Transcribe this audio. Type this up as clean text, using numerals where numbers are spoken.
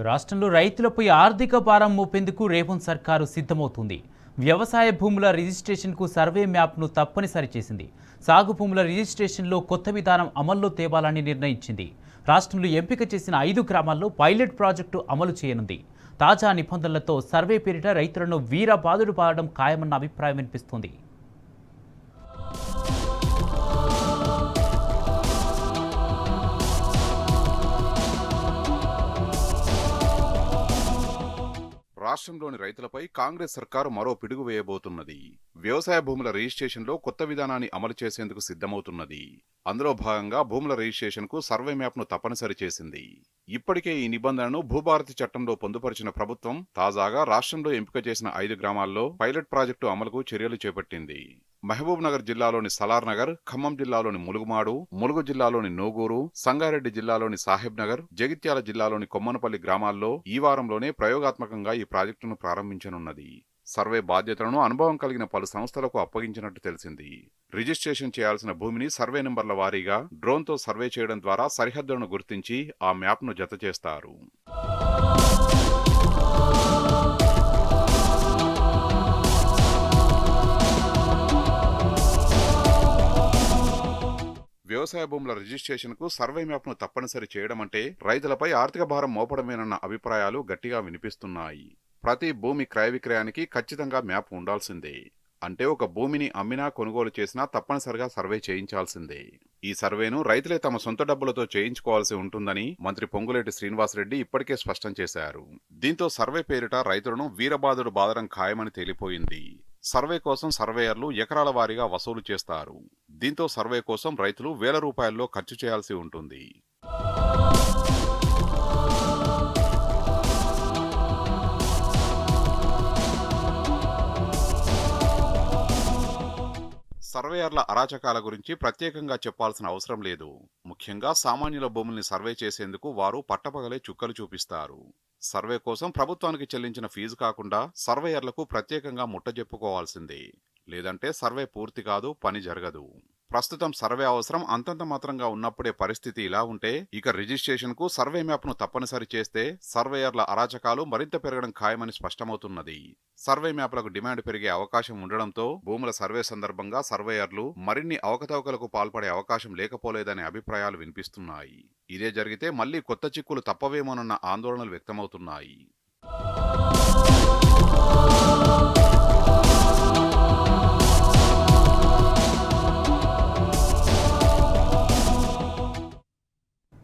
రాష్ట్రంలో రైతులపై ఆర్థిక భారం మోపేందుకు రేవంత్ సర్కారు సిద్ధమవుతుంది. వ్యవసాయ భూముల రిజిస్ట్రేషన్కు సర్వే మ్యాప్ను తప్పనిసరి చేసింది. సాగు భూముల రిజిస్ట్రేషన్లో కొత్త విధానం అమల్లో తేవాలని నిర్ణయించింది. రాష్ట్రంలో ఎంపిక చేసిన 5 గ్రామాల్లో పైలట్ ప్రాజెక్టు అమలు చేయనుంది. తాజా నిబంధనలతో సర్వే పేరిట రైతులను వీరబాదుడు పాడడం ఖాయమన్న అభిప్రాయం వినిపిస్తోంది. రాష్ట్రంలోని రైతులపై కాంగ్రెస్ సర్కారు మరో పిడుగు వేయబోతున్నది. వ్యవసాయ భూముల రిజిస్ట్రేషన్లో కొత్త విధానాన్ని అమలు చేసేందుకు సిద్ధమవుతున్నది. అందులో భాగంగా భూముల రిజిస్ట్రేషన్కు సర్వే మ్యాప్ను తప్పనిసరి చేసింది. ఇప్పటికే ఈ నిబంధనను భూభారతి చట్టంలో పొందుపరిచిన ప్రభుత్వం తాజాగా రాష్ట్రంలో ఎంపిక చేసిన 5 గ్రామాల్లో పైలట్ ప్రాజెక్టు అమలుకు చర్యలు చేపట్టింది. మహబూబ్ నగర్ జిల్లాలోని సలార్ నగర్, ఖమ్మం జిల్లాలోని ములుగుమాడు, ములుగు జిల్లాలోని నూగూరు, సంగారెడ్డి జిల్లాలోని సాహెబ్ నగర్, జగిత్యాల జిల్లాలోని కొమ్మనపల్లి గ్రామాల్లో ఈ వారంలోనే ప్రయోగాత్మకంగా ఈ ప్రాజెక్టును ప్రారంభించనున్నది. సర్వే బాధ్యతలను అనుభవం కలిగిన పలు సంస్థలకు అప్పగించినట్టు తెలిసింది. రిజిస్ట్రేషన్ చేయాల్సిన భూమిని సర్వే నెంబర్ల వారీగా డ్రోన్తో సర్వే చేయడం ద్వారా సరిహద్దులను గుర్తించి ఆ మ్యాప్ను జత చేస్తారు. వ్యవసాయ భూముల రిజిస్ట్రేషన్కు సర్వే మ్యాప్ను తప్పనిసరి చేయడం అంటే రైతులపై ఆర్థిక భారం మోపడమేనన్న అభిప్రాయాలు గట్టిగా వినిపిస్తున్నాయి. ప్రతి భూమి క్రయ విక్రయానికి ఖచ్చితంగా మ్యాప్ ఉండాల్సిందే. అంటే ఒక భూమిని అమ్మినా కొనుగోలు చేసినా తప్పనిసరిగా సర్వే చేయించాల్సిందే. ఈ సర్వేను రైతులే తమ సొంత డబ్బులతో చేయించుకోవాల్సి ఉంటుందని మంత్రి పొంగులేటి శ్రీనివాసరెడ్డి ఇప్పటికే స్పష్టం చేశారు. దీంతో సర్వే పేరిట రైతులను వీరబాదుడు బాదడం ఖాయమని తేలిపోయింది. సర్వే కోసం సర్వేయర్లు ఎకరాల వారీగా వసూలు చేస్తారు. దీంతో సర్వే కోసం రైతులు వేల రూపాయల్లో ఖర్చు చేయాల్సి ఉంటుంది. సర్వేయర్ల అరాచకాల గురించి ప్రత్యేకంగా చెప్పాల్సిన అవసరం లేదు. ముఖ్యంగా సామాన్యుల భూముల్ని సర్వే చేసేందుకు వారు పట్టపగలే చుక్కలు చూపిస్తారు. సర్వే కోసం ప్రభుత్వానికి చెల్లించిన ఫీజు కాకుండా సర్వేయర్లకు ప్రత్యేకంగా ముట్టజెప్పుకోవాల్సిందే. లేదంటే సర్వే పూర్తి కాదు, పని జరగదు. ప్రస్తుతం సర్వే అవసరం అంతంత మాత్రంగా ఉన్నప్పుడే పరిస్థితి ఇలా ఉంటే ఇక రిజిస్ట్రేషన్కు సర్వే మ్యాప్ను తప్పనిసరి చేస్తే సర్వేయర్ల అరాచకాలు మరింత పెరగడం ఖాయమని స్పష్టమవుతున్నది. సర్వే మ్యాప్లకు డిమాండ్ పెరిగే అవకాశం ఉండడంతో భూముల సర్వే సందర్భంగా సర్వేయర్లు మరిన్ని అవకతవకలకు పాల్పడే అవకాశం లేకపోలేదనే అభిప్రాయాలు వినిపిస్తున్నాయి. ఇదే జరిగితే మళ్లీ కొత్త చిక్కులు తప్పవేమోనన్న ఆందోళనలు వ్యక్తమవుతున్నాయి.